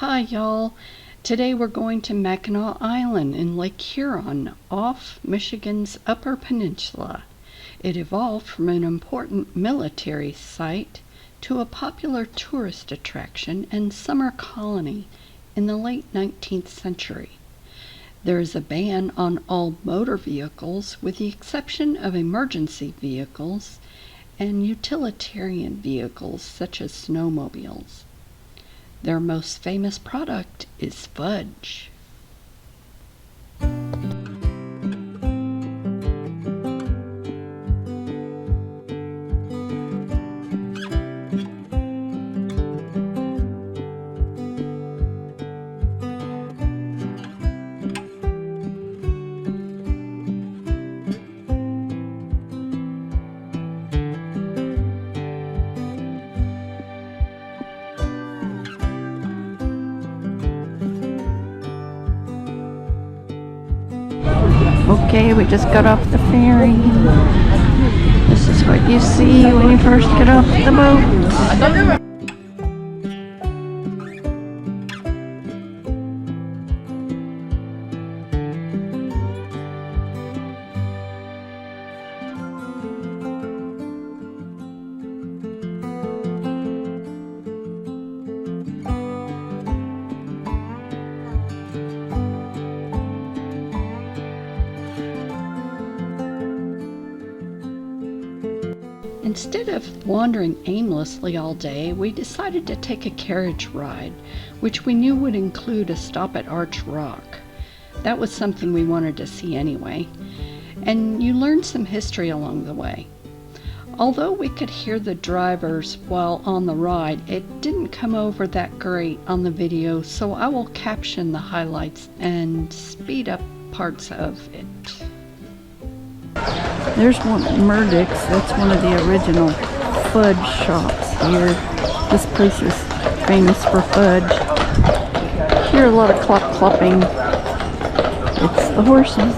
Hi y'all. Today we're going to Mackinac Island in Lake Huron off Michigan's Upper Peninsula. It evolved from an important military site to a popular tourist attraction and summer colony in the late 19th century. There is a ban on all motor vehicles with the exception of emergency vehicles and utilitarian vehicles such as snowmobiles. Their most famous product is fudge. Okay, we just got off the ferry. This is what you see when you first get off the boat. Instead of wandering aimlessly all day, we decided to take a carriage ride, which we knew would include a stop at Arch Rock. That was something we wanted to see anyway, and you learned some history along the way. Although we could hear the drivers while on the ride, it didn't come over that great on the video, so I will caption the highlights and speed up parts of it. There's one at Murdoch's. That's one of the original fudge shops here. This place is famous for fudge. Hear a lot of clopping. It's the horses.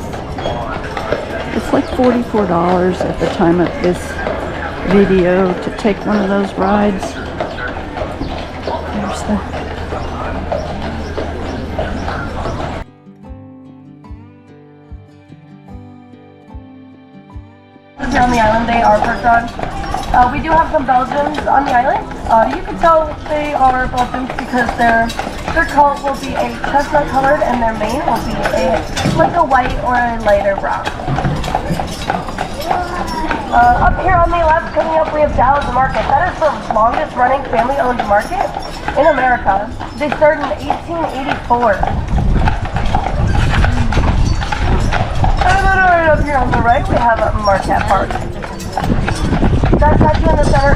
It's like $44 at the time of this video to take one of those rides. There's the here on the island, they are perched on. We do have some Belgians on the island. You can tell they are Belgians because their coat will be a chestnut colored and their mane will be like a white or a lighter brown. Up here on the left, coming up, we have Dallas Market. That is the longest running family owned market in America. They started in 1884. And then right up here on the right, we have Marquette Park. That statue in the center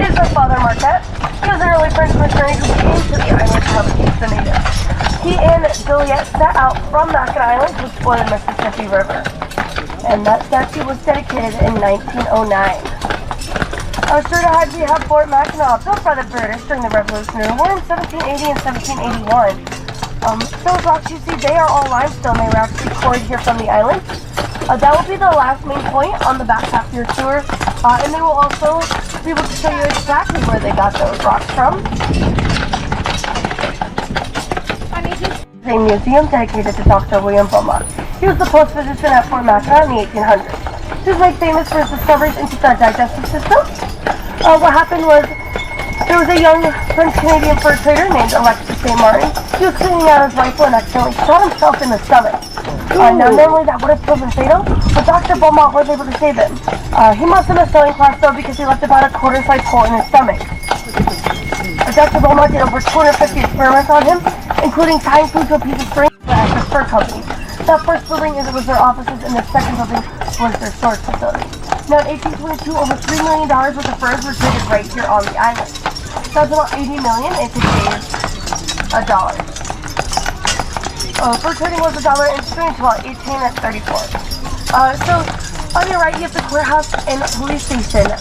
is the Father Marquette. He was an early French missionary who came to the island to help teach the natives. He and Joliet set out from Mackinac Island to explore the Mississippi River. And that statue was dedicated in 1909. Straight ahead, we have Fort Mackinac, built by the British during the Revolutionary War in 1780 and 1781. Those rocks you see, they are all limestone. They were actually quarried here from the island. That will be the last main point on the back half of your tour. And they will also be able to show you exactly where they got those rocks from. A museum dedicated to Dr. William Beaumont. He was the post physician at Fort Mackinac in the 1800s. He was made famous for his discoveries into the digestive system. What happened was, there was a young French-Canadian fur trader named Alexis St. Martin. He was cleaning out his rifle and accidentally shot himself in the stomach. Now, normally that would have proven fatal, but Dr. Beaumont was able to save him. He must have been a sewing class though, because he left about a quarter-sized hole in his stomach. Dr. Beaumont did over 250 experiments on him, including tying food to a piece of string for the Fur Company. That first building was their offices, and the second building was their storage facility. Now, in 1822, over $3 million worth of furs were traded right here on the island. That's about $80 million in today's dollars. Fur trading was $1 and strange about 1834. So on your right, you have the courthouse and police station.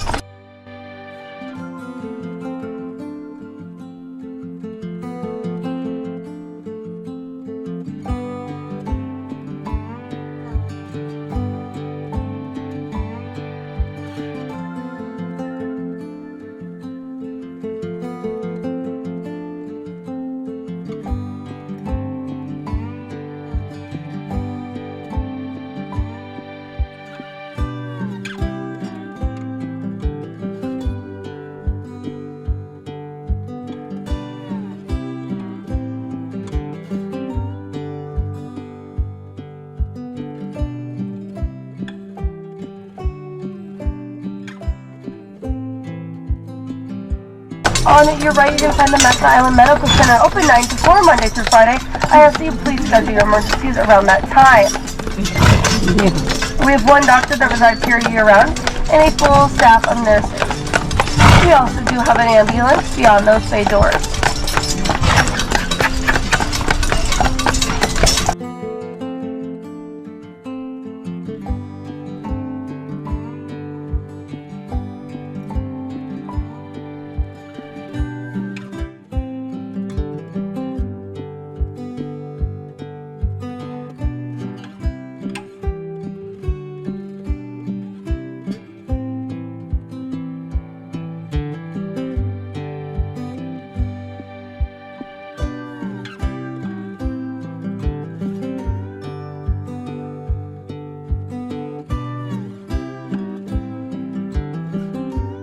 On your right, you can find the Mackinac Island Medical Center, open 9 to 4 Monday through Friday. I ask that you please schedule your emergencies around that time. We have one doctor that resides here year-round and a full staff of nurses. We also do have an ambulance beyond those bay doors.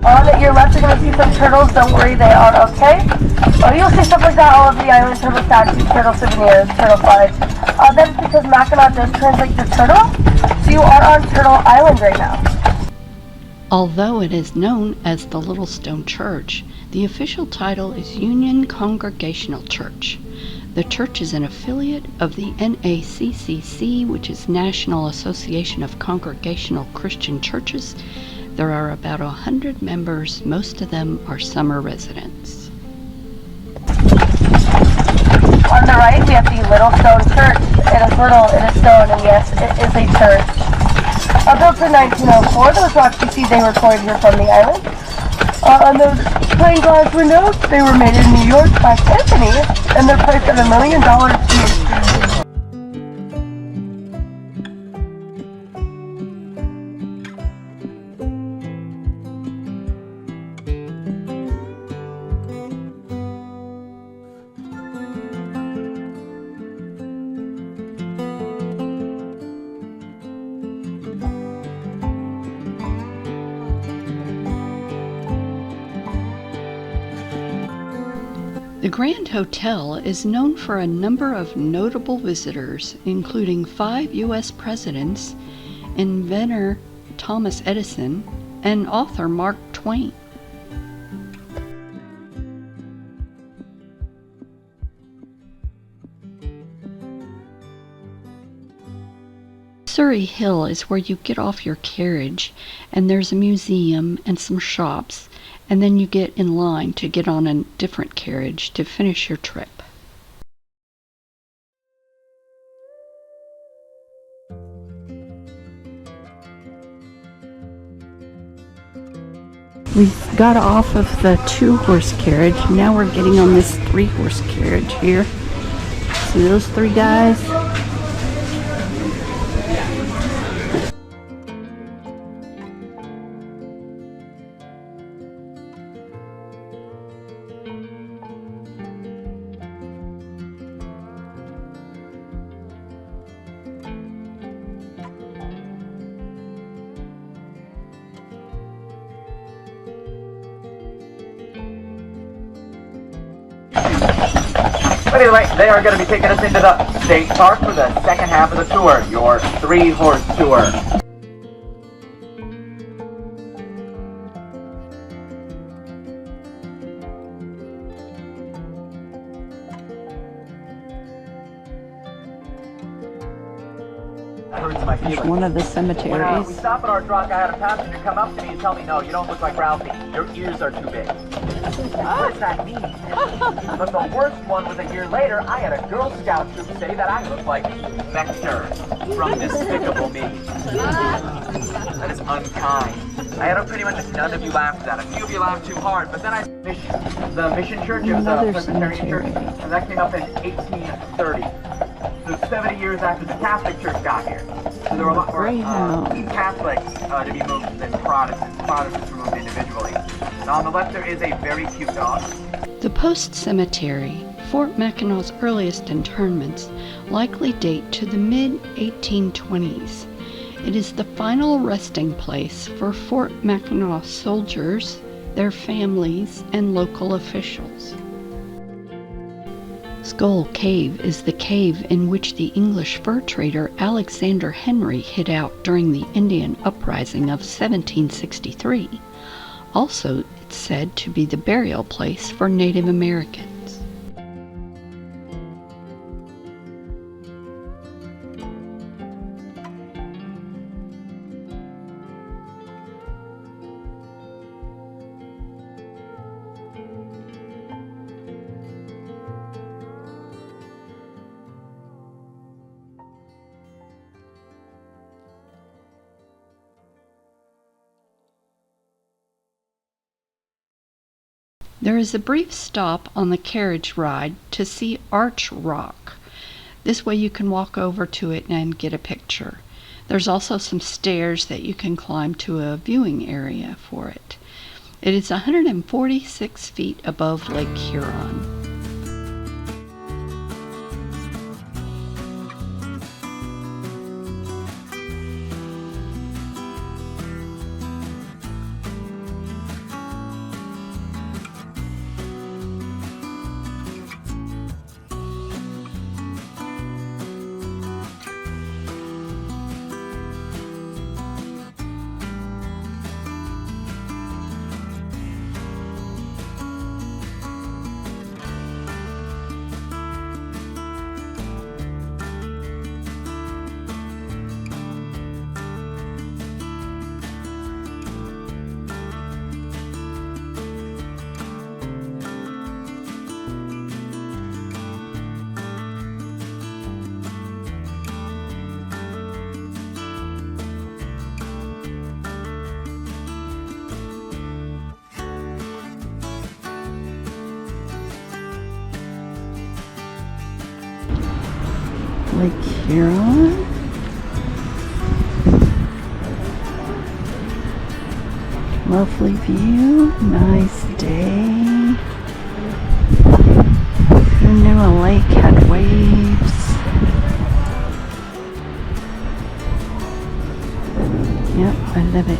On your left, you're going to see some turtles. Don't worry, they are okay. You'll see stuff like that all over the island. Turtle statues, turtle souvenirs, turtle slides. That's because Mackinac does translate to turtle. So you are on Turtle Island right now. Although it is known as the Little Stone Church, the official title is Union Congregational Church. The church is an affiliate of the NACCC, which is National Association of Congregational Christian Churches. There are about 100 members. Most of them are summer residents. On the right, we have the Little Stone Church. It is little, it is stone, and yes, it is a church. Built in 1904, those rocks you see, they were quarried here from the island. On those plain glass windows, they were made in New York by Tiffany, and they're priced at $1 million each. The Grand Hotel is known for a number of notable visitors, including 5 U.S. presidents, inventor Thomas Edison, and author Mark Twain. Surrey Hill is where you get off your carriage, and there's a museum and some shops, and then you get in line to get on a different carriage to finish your trip. We got off of the 2-horse carriage. Now we're getting on this 3-horse carriage here. See those 3 guys? But anyway, they are going to be taking us into the state park for the second half of the tour, your 3-horse tour. It's one of the cemeteries. When we stopped at our truck, I had a passenger come up to me and tell me, "No, you don't look like Ralphie. Your ears are too big." What does that mean? But the worst one was a year later, I had a Girl Scout troop say that I look like Vector from Despicable Me. That is unkind. I had pretty much none of you laughed at that. A few of you laughed too hard, but then the Mission Church, it was a Presbyterian church, and that came up in 1830. So 70 years after the Catholic Church got here. So there were a lot more Catholics to be moved than Protestants. Protestants were moved individually. Now on the left there is a very cute dog. The Post Cemetery, Fort Mackinac's earliest interments, likely date to the mid-1820s. It is the final resting place for Fort Mackinac soldiers, their families, and local officials. Skull Cave is the cave in which the English fur trader Alexander Henry hid out during the Indian Uprising of 1763. Also, it's said to be the burial place for Native Americans. There is a brief stop on the carriage ride to see Arch Rock. This way you can walk over to it and get a picture. There's also some stairs that you can climb to a viewing area for it. It is 146 feet above Lake Huron. Lake Huron. Lovely view, nice day. Who knew a lake had waves? Yep, I love it.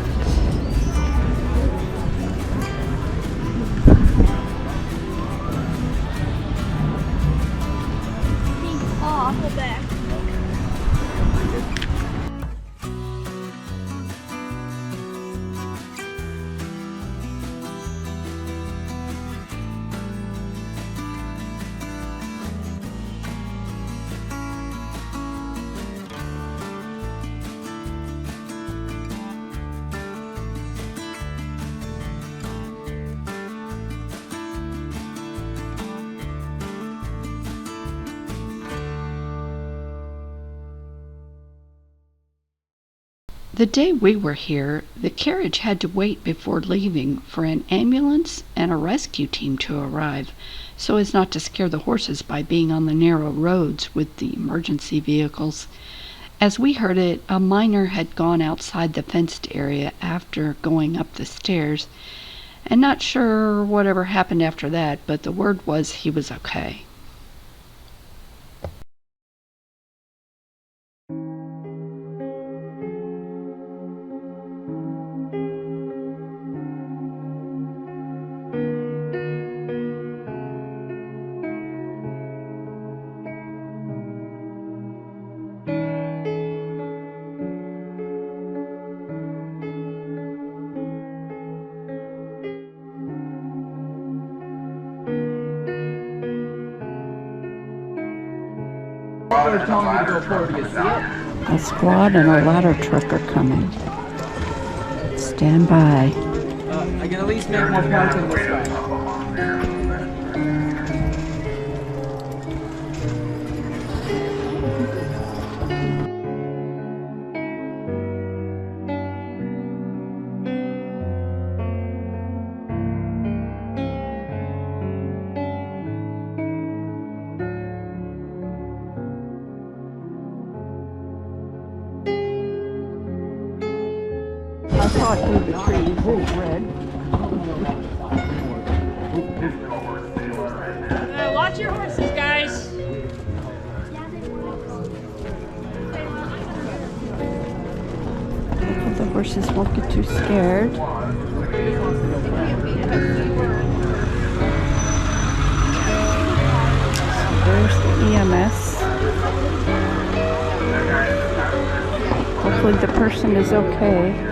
The day we were here, the carriage had to wait before leaving for an ambulance and a rescue team to arrive, so as not to scare the horses by being on the narrow roads with the emergency vehicles. As we heard it, a miner had gone outside the fenced area after going up the stairs, and not sure whatever happened after that, but the word was he was okay. They're telling me to go forward. Do you see it? A squad and a ladder truck are coming. Stand by. I can at least make more content this way. I saw it through the tree. Oh, red. Watch your horses, guys. Hope the horses won't get too scared. There's the EMS. Hopefully the person is okay.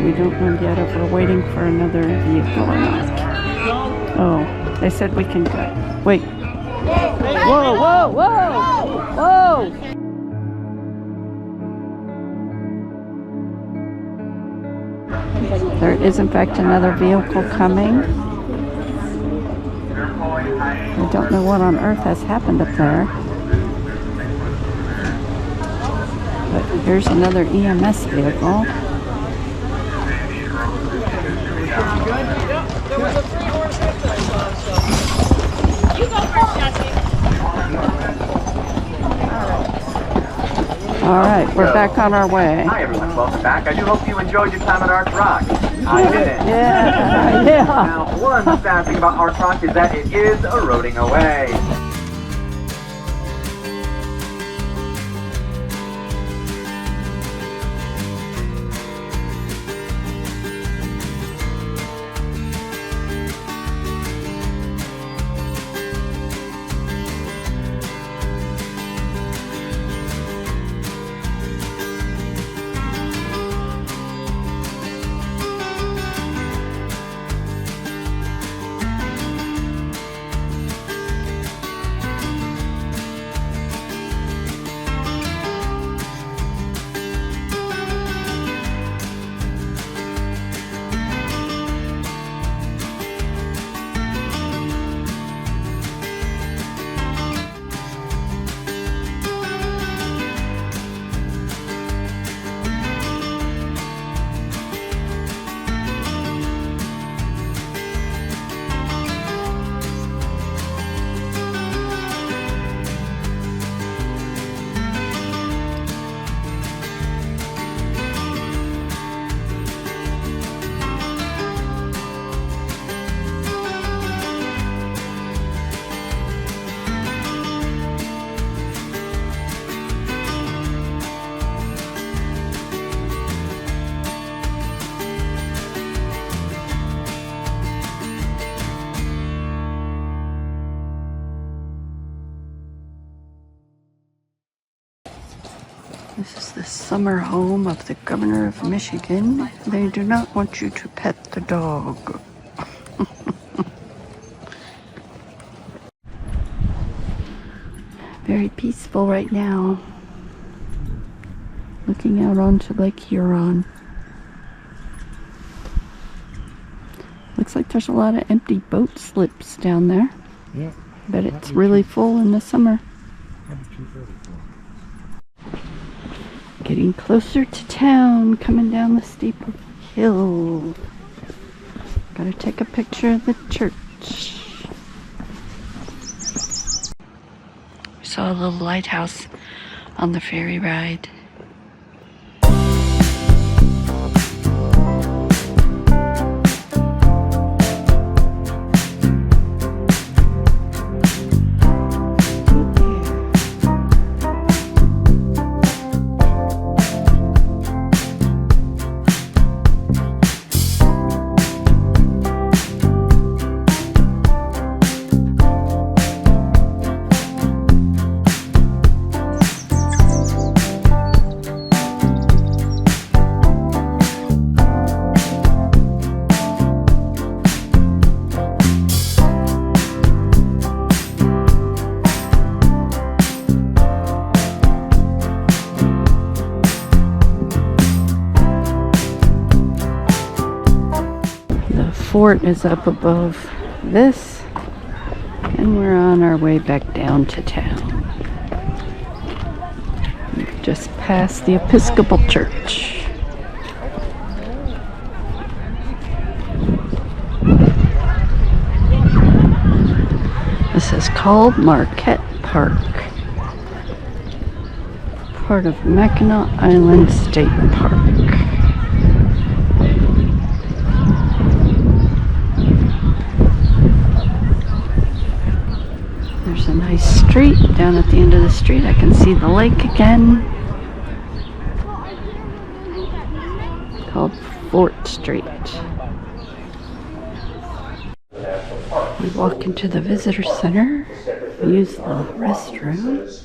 We don't know yet if we're waiting for another vehicle or not. Oh, they said we can go. Wait. Whoa, whoa, whoa! Whoa! There is in fact another vehicle coming. I don't know what on earth has happened up there. But here's another EMS vehicle. All right, we're back on our way. Hi everyone, welcome back. I do hope you enjoyed your time at Arts Rock. I did. Yeah. Now, one sad thing about Arts Rock is that it is eroding away. This is the summer home of the governor of Michigan. They do not want you to pet the dog. Very peaceful right now. Looking out onto Lake Huron. Looks like there's a lot of empty boat slips down there. Yeah. But it's really full in the summer. Getting closer to town, coming down the steep hill. Gotta take a picture of the church. We saw a little lighthouse on the ferry ride. Fort is up above this, and we're on our way back down to town. We've just passed the Episcopal Church. This is called Marquette Park, part of Mackinac Island State Park. There's a nice street. Down at the end of the street I can see the lake again, called Fort Street. We walk into the visitor center, we use the restroom,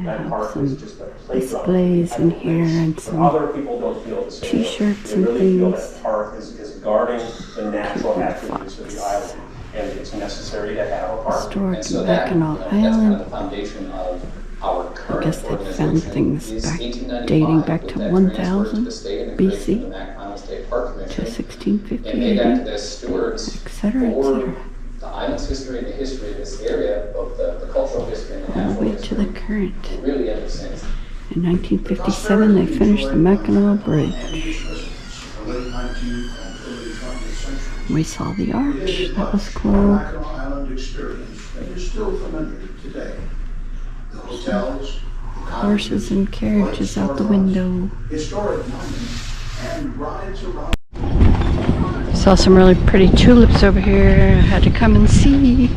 have park some is just a playground. displays in here and But some other people don't feel the same. t-shirts They and really feel things. that park is guarding the natural Cute attributes of the island, and it's necessary to have a park. Historic And so that, Mackinac that's kind of Island. the foundation of our current I guess they found organization things is back 1895, dating back with to that 1000 transfer to the state and the creation of BC the Mackinac Island State Park to Commission, 1650 and made AD, acted as stewards etc., for etc. the island's history and the history of this area, both the cultural history and the All the natural way to the history, current. really ever since. In 1957, they finished the Mackinac Bridge. We saw the arch. That was cool. Mackinac Island experience that is still familiar today. The hotels, the Horses and carriages out the window. historic monuments, and rides around. Saw some really pretty tulips over here. I had to come and see.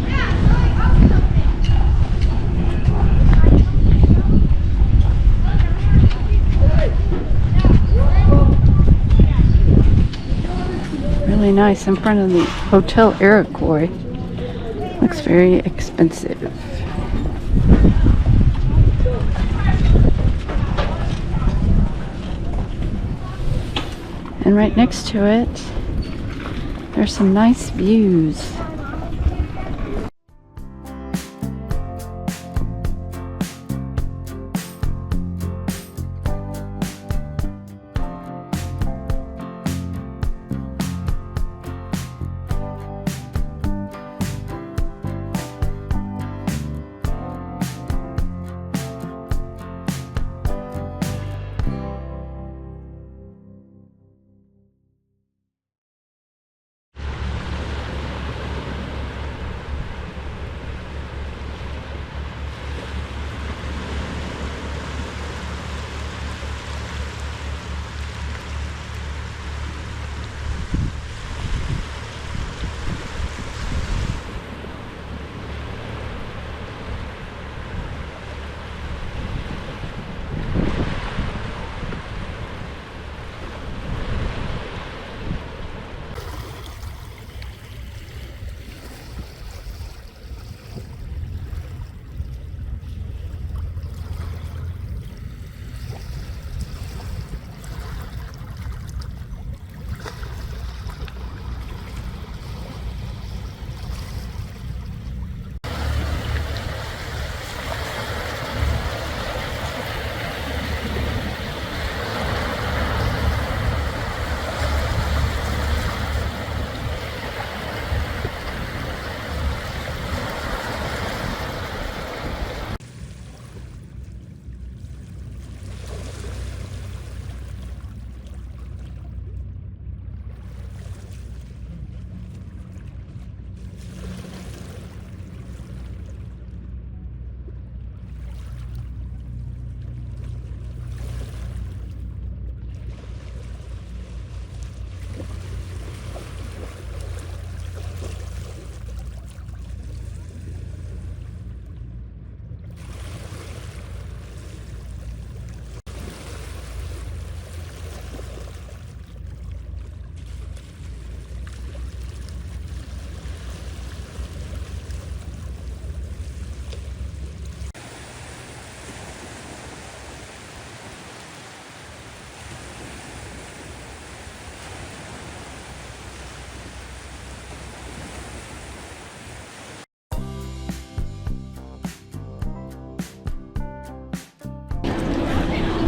Really nice in front of the Hotel Iroquois. Looks very expensive. And right next to it, there's some nice views.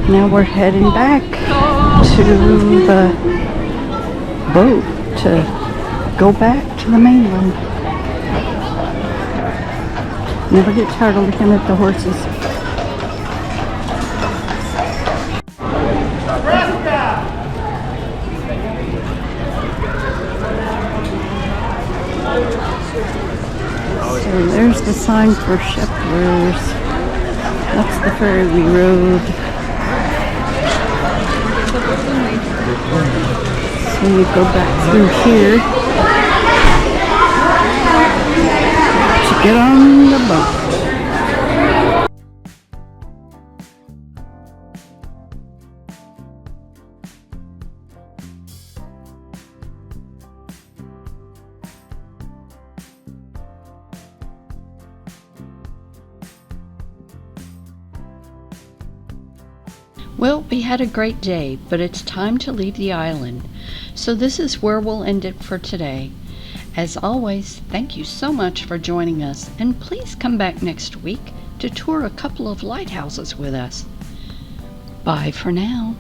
Now we're heading back to the boat to go back to the mainland. Never get tired of looking at the horses. So there's the sign for Shepherd's. That's the ferry we rode. So you go back through here to get on the boat. Well, we had a great day, but it's time to leave the island. So this is where we'll end it for today. As always, thank you so much for joining us, and please come back next week to tour a couple of lighthouses with us. Bye for now.